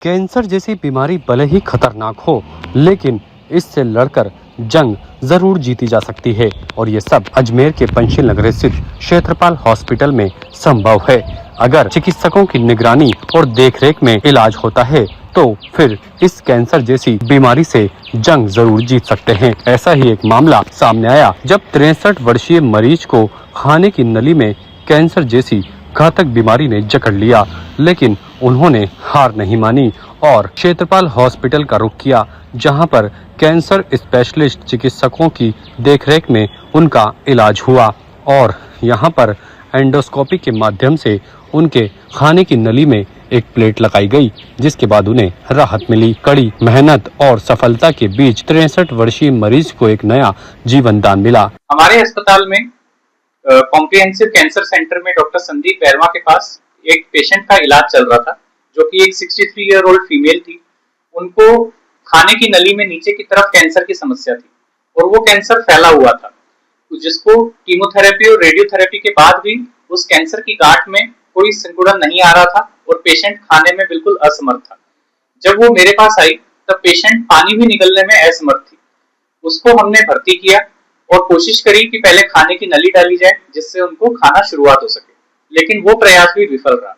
Cancer जैसी बीमारी भले ही खतरनाक हो, लेकिन इससे लड़कर जंग जरूर जीती जा सकती है और ये सब अजमेर के पंचशील नगर स्थित क्षेत्रपाल हॉस्पिटल में संभव है। अगर चिकित्सकों की निगरानी और देखरेख में इलाज होता है तो फिर इस कैंसर जैसी बीमारी से जंग जरूर जीत सकते हैं। ऐसा ही एक मामला सामने आया जब 63 वर्षीय मरीज को खाने की नली में कैंसर जैसी घातक बीमारी ने जकड़ लिया, लेकिन उन्होंने हार नहीं मानी और क्षेत्रपाल हॉस्पिटल का रुख किया, जहां पर कैंसर स्पेशलिस्ट चिकित्सकों की देखरेख में उनका इलाज हुआ और यहां पर एंडोस्कोपी के माध्यम से उनके खाने की नली में एक प्लेट लगाई गई, जिसके बाद उन्हें राहत मिली। कड़ी मेहनत और सफलता के बीच 63 वर्षीय मरीज को एक नया जीवन दान मिला। हमारे अस्पताल में कॉम्प्रिहेंसिव कैंसर सेंटर में डॉक्टर संदीप बैरवा के पास एक पेशेंट का इलाज चल रहा था, जो कि एक 63 ईयर ओल्ड फीमेल थी। उनको खाने की नली में नीचे की तरफ कैंसर की समस्या थी और वो कैंसर फैला हुआ था, जिसको कीमोथेरेपी और रेडियोथेरेपी के बाद भी उस कैंसर की गांठ में कोई सिकुड़न नहीं आ रहा था और पेशेंट खाने में बिल्कुल असमर्थ था। जब वो मेरे पास आई तब पेशेंट पानी भी निगलने में असमर्थ थी। उसको हमने भर्ती किया और कोशिश करी कि पहले खाने की नली डाली जाए जिससे उनको खाना शुरुआत हो सके, लेकिन वो प्रयास भी विफल रहा।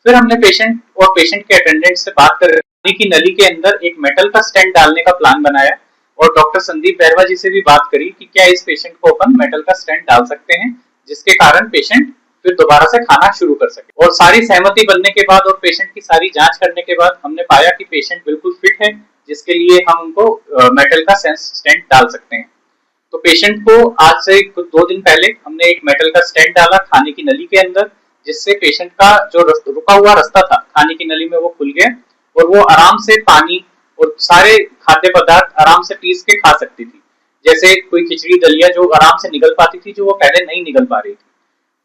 फिर हमने पेशेंट और पेशेंट के अटेंडेंट से बात कर खाने की नली के अंदर एक मेटल का स्टेंट डालने का प्लान बनाया और डॉक्टर संदीप बैरवा जी से भी बात करी कि क्या इस पेशेंट को अपन मेटल का स्टेंट डाल सकते हैं, जिसके कारण पेशेंट फिर दोबारा से खाना शुरू कर सके। और सारी सहमति बनने के बाद और पेशेंट की सारी जांच करने के बाद हमने पाया कि पेशेंट बिल्कुल फिट है, जिसके लिए हम उनको मेटल का स्टेंट डाल सकते हैं। तो पेशेंट को आज से कुछ 2 दिन पहले हमने एक मेटल का स्टेंट डाला खाने की नली के अंदर, जिससे पेशेंट का जो रुका हुआ रास्ता था खाने की नली में वो खुल गया और वो आराम से पानी और सारे खाद्य पदार्थ आराम से पीस के खा सकती थी। जैसे कोई खिचड़ी दलिया जो आराम से निगल पाती थी, जो वो पहले नहीं निगल पा रही थी।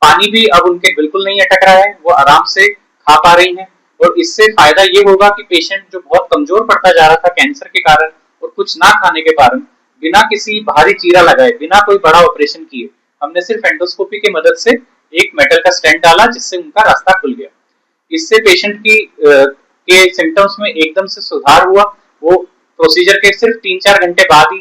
पानी भी अब उनके बिल्कुल नहीं अटक रहा है, वो आराम से खा पा रही हैं। और इससे फायदा ये होगा कि पेशेंट जो बहुत कमजोर पड़ता जा रहा था कैंसर के कारण और कुछ ना खाने के कारण, बिना किसी भारी चीरा लगाए, बिना कोई बड़ा ऑपरेशन किए, हमने सिर्फ एंडोस्कोपी की मदद से एक मेटल का स्टेंट डाला, जिससे उनका रास्ता खुल गया। इससे पेशेंट के सिम्टम्स में एकदम से सुधार हुआ। वो प्रोसीजर के सिर्फ 3-4 घंटे बाद ही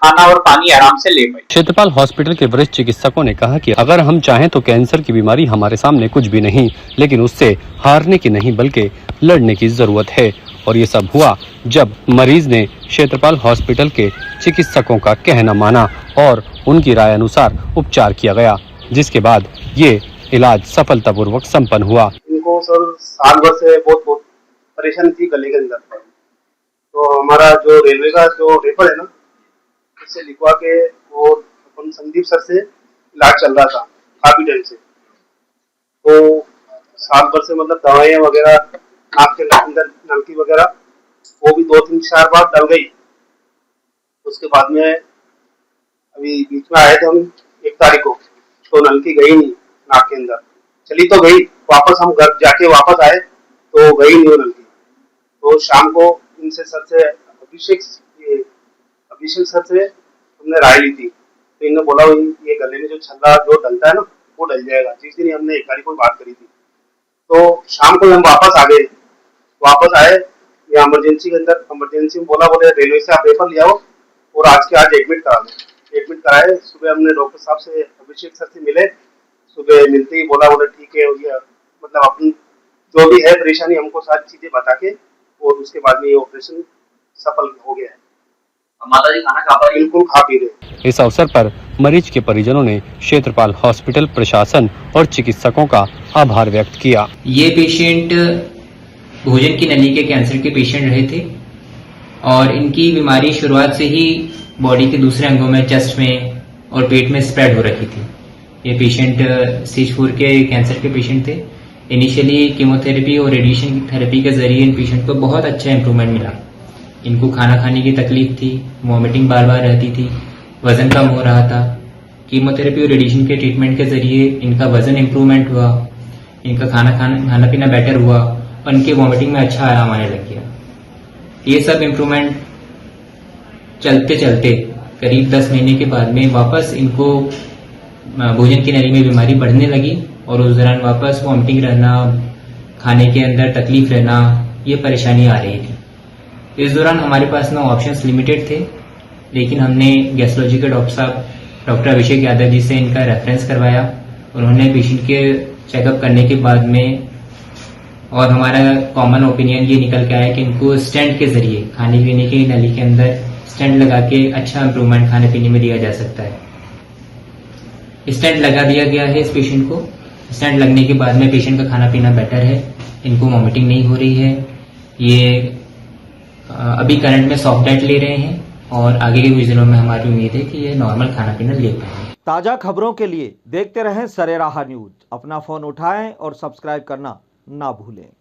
खाना और पानी आराम से ले पाई। क्षेत्रपाल हॉस्पिटल के वरिष्ठ चिकित्सकों ने कहा कि अगर हम चाहें तो कैंसर की बीमारी हमारे सामने कुछ भी नहीं, लेकिन उससे हारने की नहीं बल्कि लड़ने की जरूरत है। और ये सब हुआ जब मरीज ने क्षेत्रपाल हॉस्पिटल के चिकित्सकों का कहना माना और उनकी राय अनुसार उपचार किया गया, जिसके बाद ये इलाज सफलतापूर्वक संपन्न हुआ। इनको सर साल भर से बहुत परेशानी थी गले के अंदर, तो हमारा जो रेलवे का जो रेफर है ना, उससे लिखवा के वो अपन संदीप सर से इलाज चल रहा था काफी टाइम से। तो साल भर से मतलब दवाइयाँ वगैरह नाक के अंदर नलकी वगैरह वो भी 2-3-4 बार डल गई। उसके बाद में अभी बीच में आए थे हम 1 तारीख को, तो नलकी गई नहीं नाक के अंदर, चली तो गई, वापस हम घर जाके वापस आए तो गई नहीं वो नलकी। तो शाम को इनसे सर से अभिषेक सर से हमने राय ली थी, तो इन्होंने बोला ये गले में जो छल्ला जो डलता है ना वो डल जाएगा। जिस दिन हमने 1 तारीख को बात करी थी, तो शाम को हम वापस आए यहाँ इमरजेंसी के अंदर। इमरजेंसी में बोले रेलवे से आप पेपर ले आओ और आज के आज एडमिट करा दो। एडमिट कराए। सुबह हमने डॉक्टर साहब से अभिषेक सर से मिले, सुबह मिलते ही बोला ठीक है, मतलब अपन जो भी है परेशानी हमको सारी चीजें बता के, और उसके बाद में ये ऑपरेशन सफल हो गया है। माता जी खाना खा पा रही? बिल्कुल खा पी रहे। इस अवसर पर मरीज के परिजनों ने क्षेत्रपाल हॉस्पिटल प्रशासन और चिकित्सकों का आभार व्यक्त किया। ये पेशेंट भोजन की नली के कैंसर के पेशेंट रहे थे और इनकी बीमारी शुरुआत से ही बॉडी के दूसरे अंगों में, चेस्ट में और पेट में स्प्रेड हो रखी थी। ये पेशेंट स्टेज 4 के कैंसर के पेशेंट थे। इनिशियली कीमोथेरेपी और रेडिएशन थेरेपी के जरिए इन पेशेंट को बहुत अच्छा इंप्रूवमेंट मिला। इनको खाना खाने की तकलीफ थी, वॉमिटिंग बार बार रहती थी, वजन कम हो रहा था। कीमोथेरेपी और रेडिएशन के ट्रीटमेंट के जरिए इनका वजन इंप्रूवमेंट हुआ, इनका खाना पीना बेटर हुआ और इनके वॉमिटिंग में अच्छा आराम आने लग गया। ये सब इंप्रूवमेंट चलते चलते करीब 10 महीने के बाद में वापस इनको भोजन की नली में बीमारी बढ़ने लगी और उस दौरान वापस वॉमिटिंग रहना, खाने के अंदर तकलीफ रहना, ये परेशानी आ रही थी। इस दौरान हमारे पास में ऑप्शंस लिमिटेड थे, लेकिन हमने गैस्ट्रोलॉजी के डॉक्टर साहब डॉक्टर अभिषेक यादव जी से इनका रेफरेंस करवाया। उन्होंने पेशेंट के चेकअप करने के बाद में और हमारा कॉमन ओपिनियन ये निकल के आया कि इनको स्टेंट के जरिए खाने पीने की नली के अंदर स्टेंट लगा के अच्छा इम्प्रूवमेंट खाने पीने में दिया जा सकता है। स्टेंट लगा दिया गया है इस पेशेंट को। स्टेंट लगने के बाद में पेशेंट का खाना पीना बेटर है, इनको वॉमिटिंग नहीं हो रही है। ये अभी करंट में सॉफ्ट डाइट ले रहे हैं और आगे के कुछ दिनों में हमारी उम्मीद है कि ये नॉर्मल खाना पीना ले पाएंगे। ताज़ा खबरों के लिए देखते रहें सरेराह न्यूज। अपना फोन उठाएं और सब्सक्राइब करना ना भूलें।